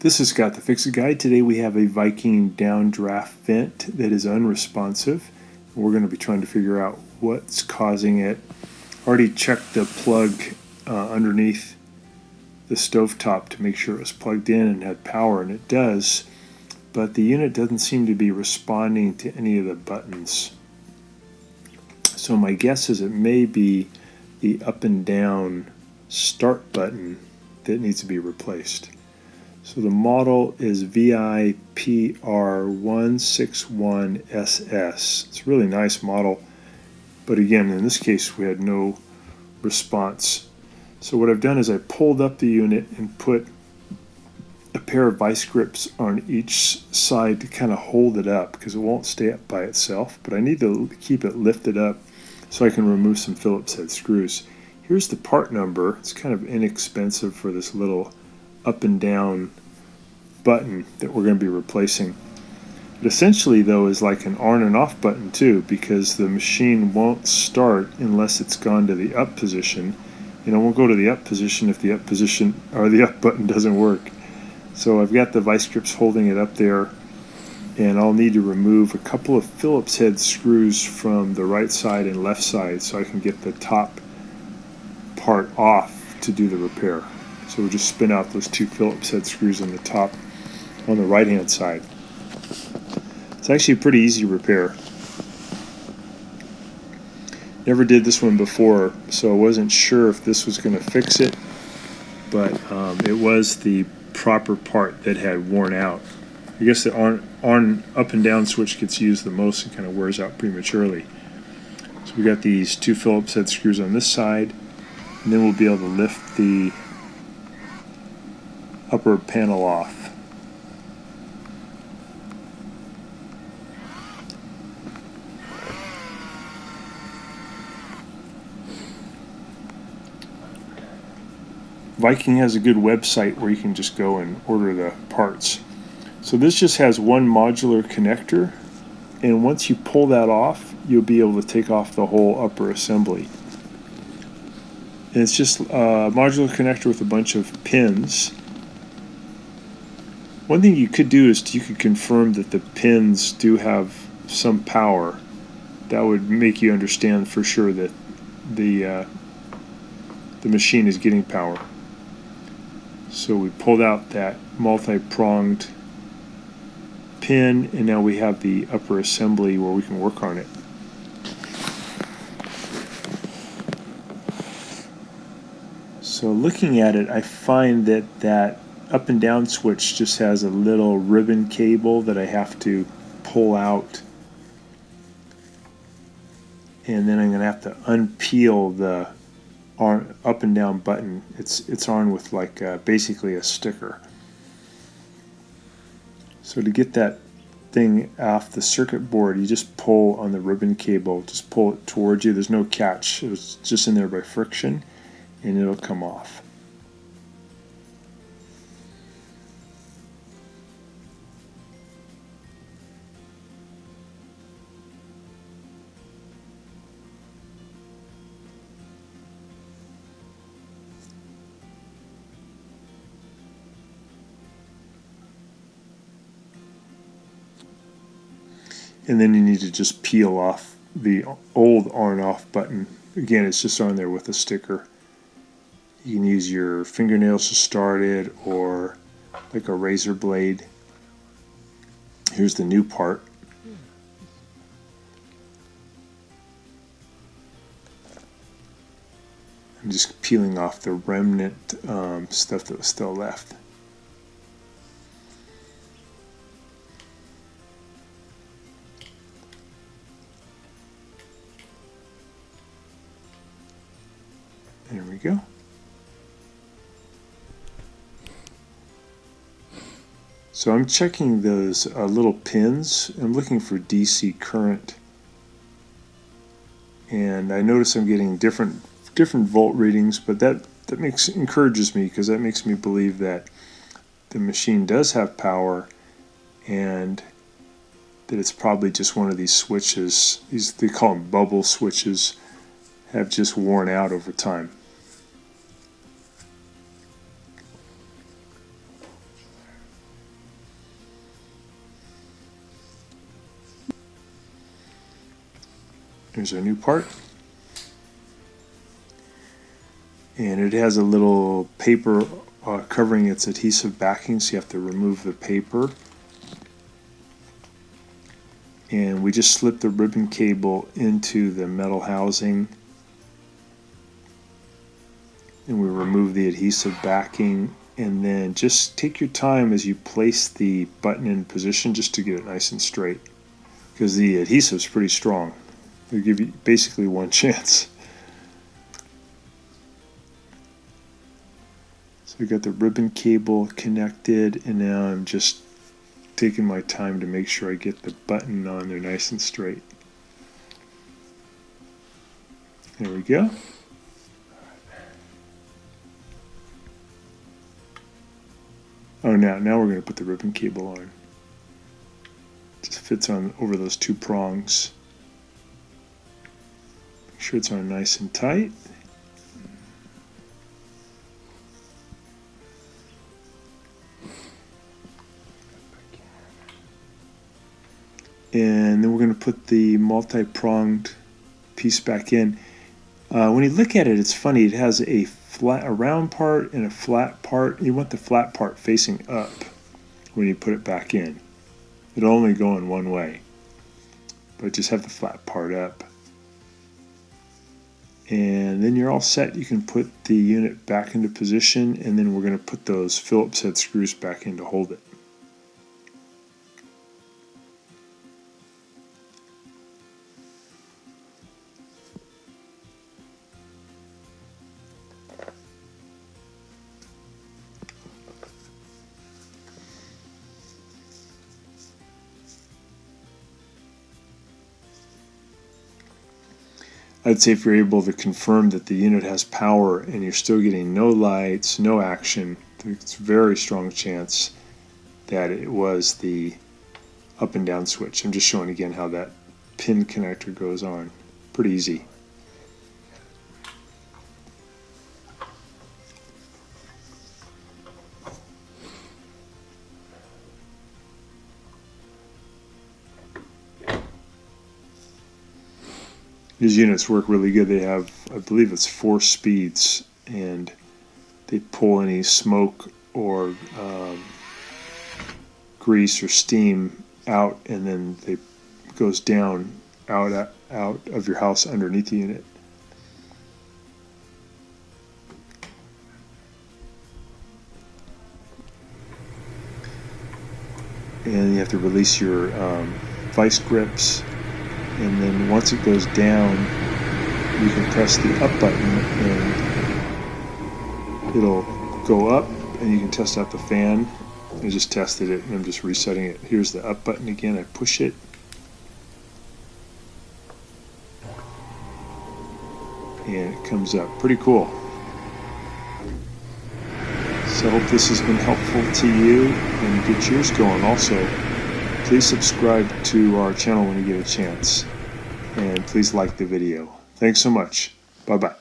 This is Scott the Fix-It Guy. Today we have a Viking downdraft vent that is unresponsive. We're going to be trying to figure out what's causing it. Already checked the plug underneath the stovetop to make sure it was plugged in and had power, and it does, but the unit doesn't seem to be responding to any of the buttons. So my guess is it may be the up and down start button that needs to be replaced. So the model is VIPR161SS. It's a really nice model, but again, in this case, we had no response. So what I've done is I pulled up the unit and put a pair of vice grips on each side to kind of hold it up, because it won't stay up by itself, but I need to keep it lifted up so I can remove some Phillips head screws. Here's the part number. It's kind of inexpensive for this little up and down button that we're going to be replacing. It essentially, though, is like an on and off button too, because the machine won't start unless it's gone to the up position, and it won't go to the up position if the up position or the up button doesn't work. So I've got the vice grips holding it up there, and I'll need to remove a couple of Phillips head screws from the right side and left side so I can get the top part off to do the repair. So we'll just spin out those two Phillips head screws on the top on the right hand side. It's actually a pretty easy repair. Never did this one before, so I wasn't sure if this was going to fix it, but it was the proper part that had worn out. I guess the on up and down switch gets used the most and kind of wears out prematurely. So we got these two Phillips head screws on this side, and then we'll be able to lift the upper panel off. Viking has a good website where you can just go and order the parts. So this just has one modular connector, and once you pull that off, you'll be able to take off the whole upper assembly. And it's just a modular connector with a bunch of pins. One thing you could do is you could confirm that the pins do have some power. That would make you understand for sure that the machine is getting power. So we pulled out that multi-pronged pin, and now we have the upper assembly where we can work on it. So looking at it, I find that that up and down switch just has a little ribbon cable that I have to pull out, and then I'm going to have to unpeel the up and down button. It's on with like basically a sticker. So to get that thing off the circuit board, you just pull on the ribbon cable, just pull it towards you. There's no catch. It was just in there by friction, and it'll come off. And then you need to just peel off the old on-off button. Again, it's just on there with a sticker. You can use your fingernails to start it, or like a razor blade. Here's the new part. I'm just peeling off the remnant stuff that was still left. There we go. So I'm checking those little pins. I'm looking for DC current, and I notice I'm getting different volt readings, but that encourages me, because that makes me believe that the machine does have power, and that it's probably just one of these switches. They call them bubble switches, have just worn out over time. Here's our new part. And it has a little paper covering its adhesive backing, so you have to remove the paper. And we just slip the ribbon cable into the metal housing, and we remove the adhesive backing, and then just take your time as you place the button in position just to get it nice and straight, because the adhesive is pretty strong. They'll give you basically one chance. So we got the ribbon cable connected, and now I'm just taking my time to make sure I get the button on there nice and straight. There we go. Oh, now we're going to put the ribbon cable on. Just fits on over those two prongs. Make sure it's on nice and tight. And then we're going to put the multi-pronged piece back in. When you look at it, it's funny. It has a round part and a flat part. You want the flat part facing up when you put it back in. It'll only go in one way, but just have the flat part up. And then you're all set. You can put the unit back into position, and then we're going to put those Phillips head screws back in to hold it. I'd say if you're able to confirm that the unit has power and you're still getting no lights, no action, it's a very strong chance that it was the up and down switch. I'm just showing again how that pin connector goes on. Pretty easy. These units work really good. They have, I believe it's 4 speeds, and they pull any smoke or grease or steam out, and then it goes down out of your house underneath the unit. And you have to release your vice grips. And then once it goes down, you can press the up button and it'll go up, and you can test out the fan. I just tested it and I'm just resetting it. Here's the up button again. I push it. And it comes up. Pretty cool. So I hope this has been helpful to you and get yours going. Also, please subscribe to our channel when you get a chance. And please like the video. Thanks so much. Bye-bye.